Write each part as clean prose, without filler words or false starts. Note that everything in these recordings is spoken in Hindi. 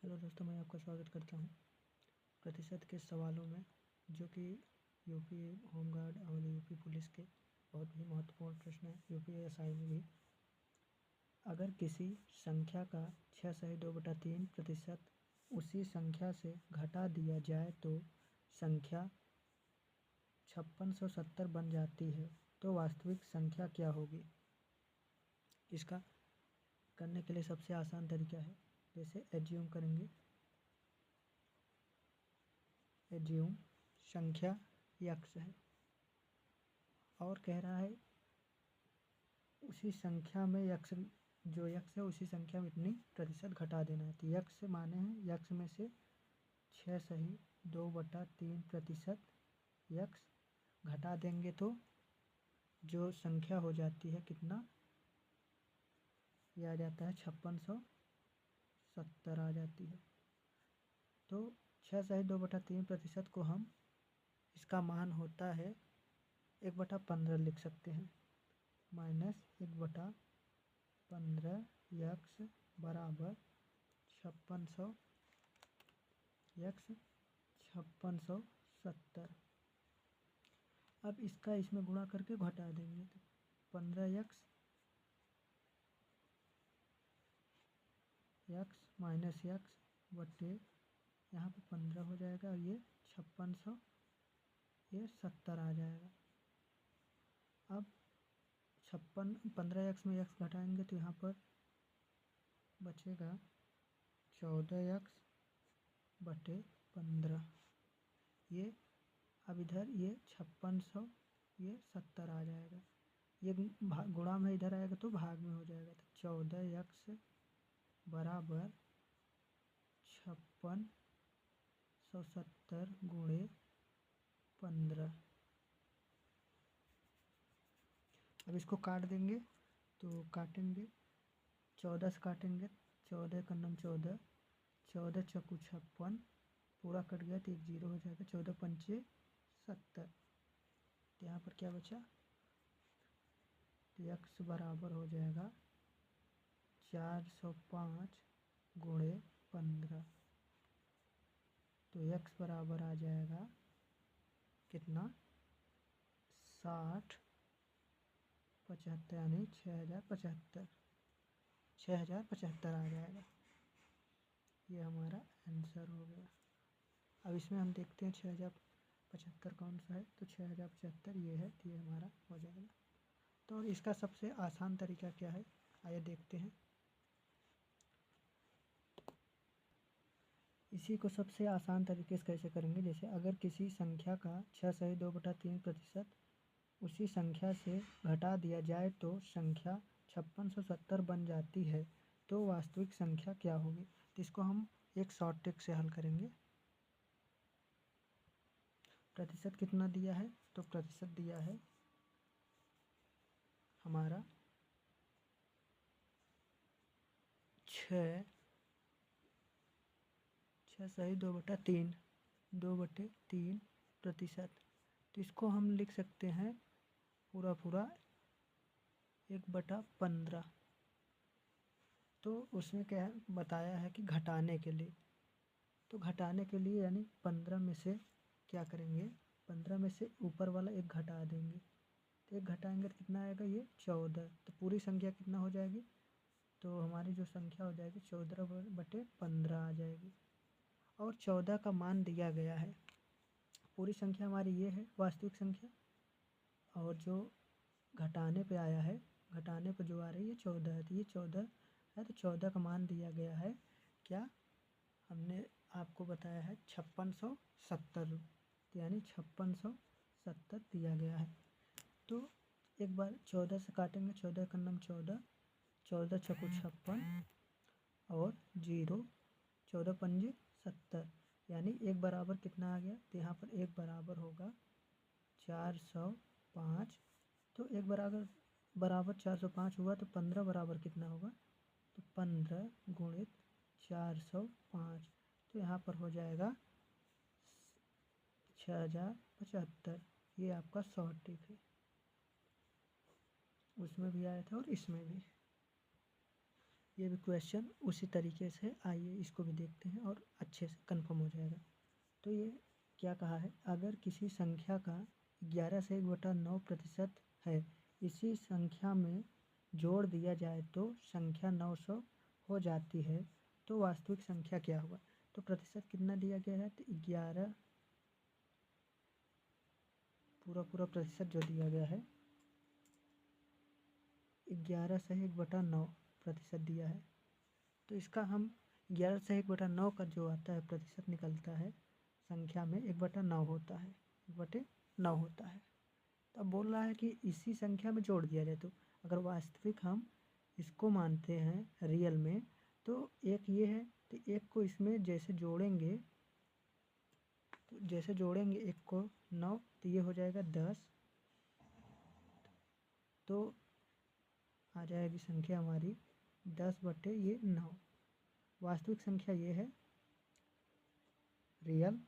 हेलो दोस्तों, मैं आपका स्वागत करता हूं प्रतिशत के सवालों में, जो कि यूपी होमगार्ड और यूपी पुलिस के बहुत ही महत्वपूर्ण प्रश्न हैं। यूपीएसआई में भी अगर किसी संख्या का 6/2/3% उसी संख्या से घटा दिया जाए तो संख्या 5670 बन जाती है, तो वास्तविक संख्या क्या होगी। इसका करने के लिए सबसे आसान तरीका है, जैसे एज्यूम करेंगे। एज्यूम संख्या यक्स है और कह रहा है उसी संख्या में यक्स जो यक्स है उसी संख्या में इतनी प्रतिशत घटा देना है। तो यक्स माने हैं यक्स में से 6/2/3% यक्स घटा देंगे तो जो संख्या हो जाती है कितना, यह आ जाता है 5670 आ जाती है। तो 6/2/3% को हम, इसका मान होता है 1/15 लिख सकते हैं, -1/15 यक्स बराबर 5600 यक्स 5670। अब इसका इसमें गुणा करके घटा देंगे तो 15 यक्स माइनस यक्स बटे यहाँ पे 15 हो जाएगा और ये 5600 ये 70 आ जाएगा। अब 15 यक्स में यक्स घटाएंगे तो यहाँ पर बचेगा 14 यक्स बटे 15। ये अब इधर ये 5600 ये 70 आ जाएगा। ये गुणा में इधर आएगा तो भाग में हो जाएगा। तो 14 यक्स बराबर 5670 गुणे 15। अब इसको काट देंगे तो काटेंगे 14 से काटेंगे, 14 का नम 14, 14 चौकू 56, पूरा कट गया तो 1 0 हो जाएगा। 14 पंचे 70। तो यहाँ पर क्या बचा, तो यक्स बराबर हो जाएगा 405 गुणे 15। तो यक्स बराबर आ जाएगा कितना, 60/75 यानी 6075 आ जाएगा। ये हमारा आंसर हो गया। अब इसमें हम देखते हैं 6075 कौन सा है, तो 6075 ये है, तो ये हमारा हो जाएगा। तो इसका सबसे आसान तरीका क्या है, आइए देखते हैं। इसी को सबसे आसान तरीके से कैसे करेंगे, जैसे अगर किसी संख्या का 6/2/3% उसी संख्या से घटा दिया जाए तो संख्या 5670 बन जाती है, तो वास्तविक संख्या क्या होगी। तो इसको हम एक शॉर्ट ट्रिक से हल करेंगे। प्रतिशत कितना दिया है, तो प्रतिशत दिया है हमारा 6/2/3 2/3%। तो इसको हम लिख सकते हैं पूरा 1/15। तो उसमें क्या बताया है कि घटाने के लिए, तो घटाने के लिए यानी 15 में से क्या करेंगे, 15 में से ऊपर वाला एक घटा देंगे। तो एक घटाएंगे तो कितना आएगा, ये 14। तो पूरी संख्या कितना हो जाएगी, तो हमारी जो संख्या हो जाएगी 14/15 आ जाएगी। और 14 का मान दिया गया है। पूरी संख्या हमारी ये है वास्तविक संख्या, और जो घटाने पे आया है, घटाने पे जो आ रही है 14 है, तो ये 14 है। तो 14 का मान दिया गया है क्या, हमने आपको बताया है 5670, यानी 5670 दिया गया है। तो एक बार 14 से काटेंगे, 14 का नम 14, 14 चौकू 56 और 0, 14 पंजे 70, यानी एक बराबर कितना आ गया, तो यहाँ पर एक बराबर होगा 405। तो एक बराबर 405 हुआ, तो 15 बराबर कितना होगा, तो 15 गुणित 405। तो यहाँ पर हो जाएगा 6075। ये आपका शॉर्ट ट्रिक है, उसमें भी आया था और इसमें भी। ये भी क्वेश्चन उसी तरीके से, आइए इसको भी देखते हैं और अच्छे से कंफर्म हो जाएगा। तो ये क्या कहा है, अगर किसी संख्या का 11 से 1/9% है, इसी संख्या में जोड़ दिया जाए तो संख्या 900 हो जाती है, तो वास्तविक संख्या क्या होगा। तो प्रतिशत कितना दिया गया है, तो 11 पूरा प्रतिशत जो दिया गया है 11 से 1/9% दिया है। तो इसका हम 11 से 1/9 का जो आता है प्रतिशत निकलता है संख्या में 1/9 होता है, 1/9 होता है। तो अब बोल रहा है कि इसी संख्या में जोड़ दिया जाए, तो अगर वास्तविक हम इसको मानते हैं रियल में, तो एक ये है, तो एक को इसमें जैसे जोड़ेंगे, तो जैसे जोड़ेंगे एक को 9, तो ये हो जाएगा 10, तो आ जाएगी संख्या हमारी 10/9। वास्तविक संख्या ये है रियल,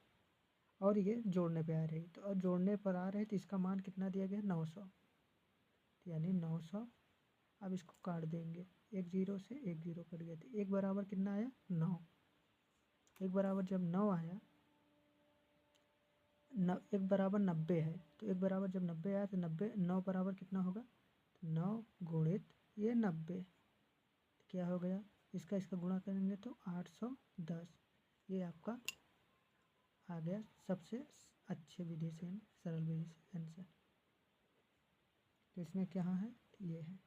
और ये जोड़ने पे आ रही, तो अब जोड़ने पर आ रहे तो इसका मान कितना दिया गया है 900, तो यानी 900। अब इसको काट देंगे, एक जीरो से एक जीरो कट गया, तो एक बराबर कितना आया 9। एक बराबर जब 9 आया, एक बराबर 90 है, तो एक बराबर जब 90 आया तो 90 9 बराबर कितना होगा, तो 9 गुणित ये 90, क्या हो गया, इसका गुणा करेंगे तो 810। ये आपका आ गया सबसे अच्छे विधि से, सरल विधि से आंसर। तो इसमें क्या है, ये है।